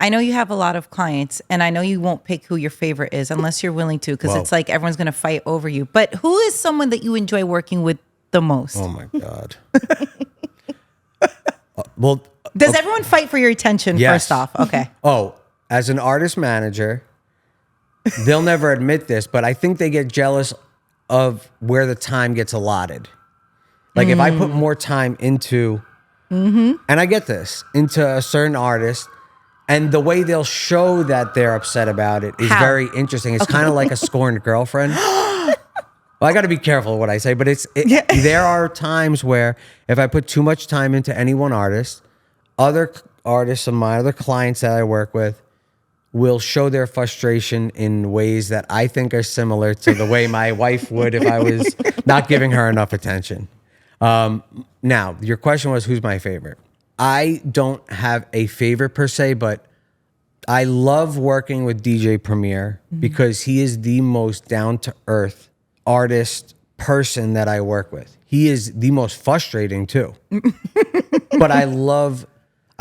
I know you have a lot of clients, and I know you won't pick who your favorite is unless you're willing to, because it's like everyone's going to fight over you. But who is someone that you enjoy working with the most? Oh my God. Well, does everyone fight for your attention? Yes. First off, okay. Oh, as an artist manager, they'll never admit this, but I think they get jealous of where the time gets allotted. Like if I put more time into, and I get this, into a certain artist, and the way they'll show that they're upset about it is very interesting. It's kind of like a scorned girlfriend. Well, I got to be careful what I say, but there are times where if I put too much time into any one artist, other artists of mine, other clients that I work with, will show their frustration in ways that I think are similar to the way my wife would if I was not giving her enough attention. Now, your question was, who's my favorite? I don't have a favorite per se, but I love working with DJ Premier because he is the most down-to-earth artist person that I work with. He is the most frustrating too. But I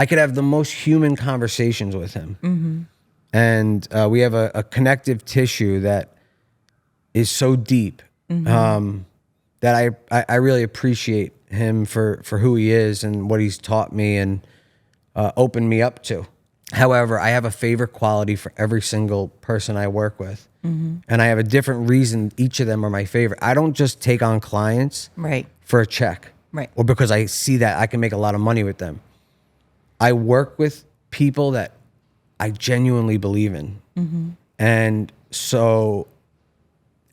could have the most human conversations with him. And we have a connective tissue that is so deep that I really appreciate him for who he is and what he's taught me and opened me up to. However, I have a favorite quality for every single person I work with. And I have a different reason each of them are my favorite. I don't just take on clients for a check or because I see that I can make a lot of money with them. I work with people that I genuinely believe in. And so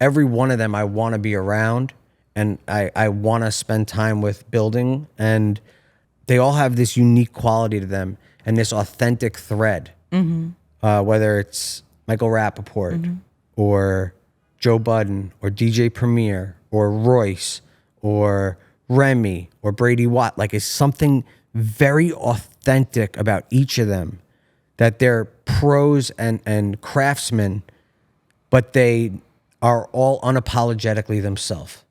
every one of them I want to be around and I want to spend time with building, and they all have this unique quality to them and this authentic thread, whether it's Michael Rappaport or Joe Budden or DJ Premier or Royce or Remy or Brady Watt. Like, it's something very authentic about each of them, that they're pros and craftsmen, but they are all unapologetically themselves.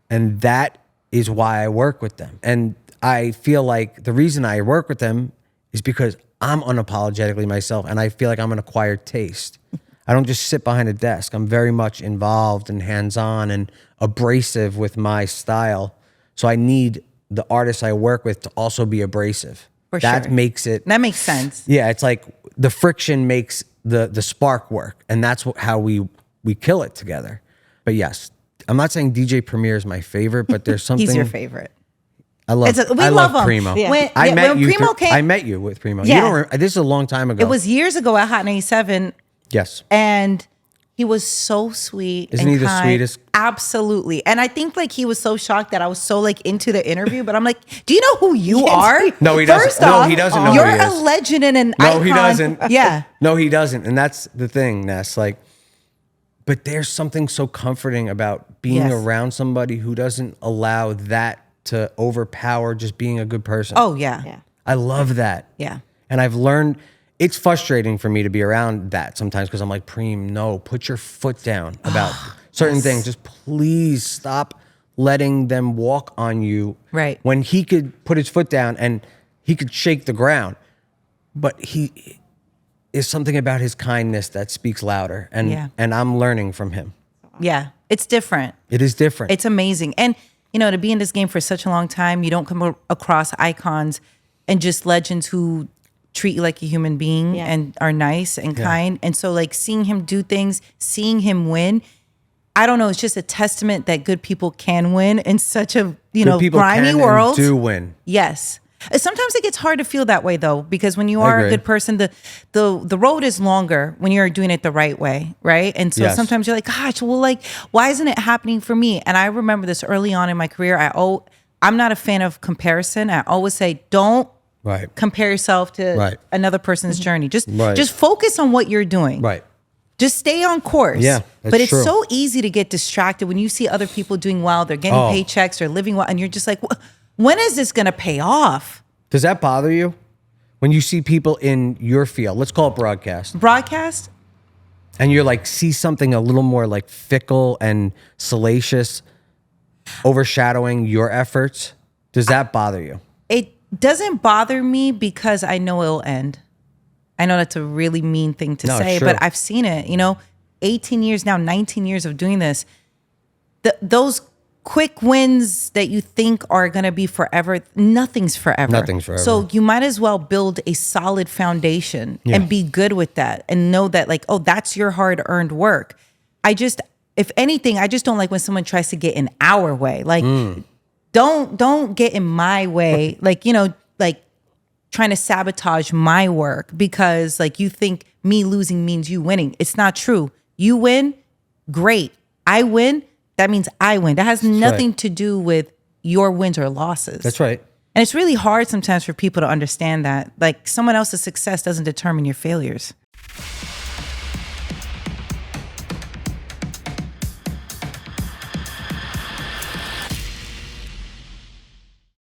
And that is why I work with them. And I feel like the reason I work with them is because I'm unapologetically myself, and I feel like I'm an acquired taste. I don't just sit behind a desk. I'm very much involved and hands-on and abrasive with my style. So I need the artists I work with to also be abrasive. That makes sense. Yeah, it's like the friction makes the spark work, and that's how we kill it together. But yes, I'm not saying DJ Premier is my favorite, but there's something. He's your favorite. I love Primo. Yeah. I met you with Primo. Yeah. You don't remember, this is a long time ago. It was years ago at Hot 97. Yes. And he was so sweet. Isn't he the sweetest? Absolutely. And I think like he was so shocked that I was so like into the interview, but I'm like, do you know who you are? No, he doesn't. No, he doesn't know who he is. You're a legend and an icon. No, he doesn't. Yeah. No, he doesn't. And that's the thing, Ness. Like, but there's something so comforting about being around somebody who doesn't allow that to overpower just being a good person. Oh, yeah. I love that. Yeah. And I've learned, it's frustrating for me to be around that sometimes because I'm like, Preem, no, put your foot down about certain things. Just please stop letting them walk on you. Right. When he could put his foot down and he could shake the ground. But he is something about his kindness that speaks louder. And I'm learning from him. Yeah. It's different. It is different. It's amazing. And, you know, to be in this game for such a long time, you don't come across icons and just legends who treat you like a human being and are nice and kind. And so like seeing him do things, seeing him win, I don't know, it's just a testament that good people can win in such a, grimy world. Do win. Yes. Sometimes it gets hard to feel that way though, because when you are a good person, the road is longer when you're doing it the right way, right? And so sometimes you're like, gosh, well, like, why isn't it happening for me? And I remember this early on in my career. I'm not a fan of comparison. I always say, don't compare yourself to another person's journey. Just focus on what you're doing. Right. Just stay on course. Yeah, but it's so easy to get distracted when you see other people doing well, they're getting paychecks or living well, and you're just like, when is this going to pay off? Does that bother you? When you see people in your field, let's call it broadcast. Broadcast? And you're like, see something a little more like fickle and salacious overshadowing your efforts. Does that bother you? It doesn't bother me because I know it'll end. I know that's a really mean thing to say, but I've seen it, 18 years now, 19 years of doing this. Those quick wins that you think are going to be forever, nothing's forever. Nothing's forever. So you might as well build a solid foundation and be good with that and know that like, oh, that's your hard earned work. If anything, I just don't like when someone tries to get in our way. Like, don't get in my way. Like, like trying to sabotage my work because like you think me losing means you winning. It's not true. You win, great. I win, that means I win. That has nothing to do with your wins or losses. That's right. And it's really hard sometimes for people to understand that. Like someone else's success doesn't determine your failures.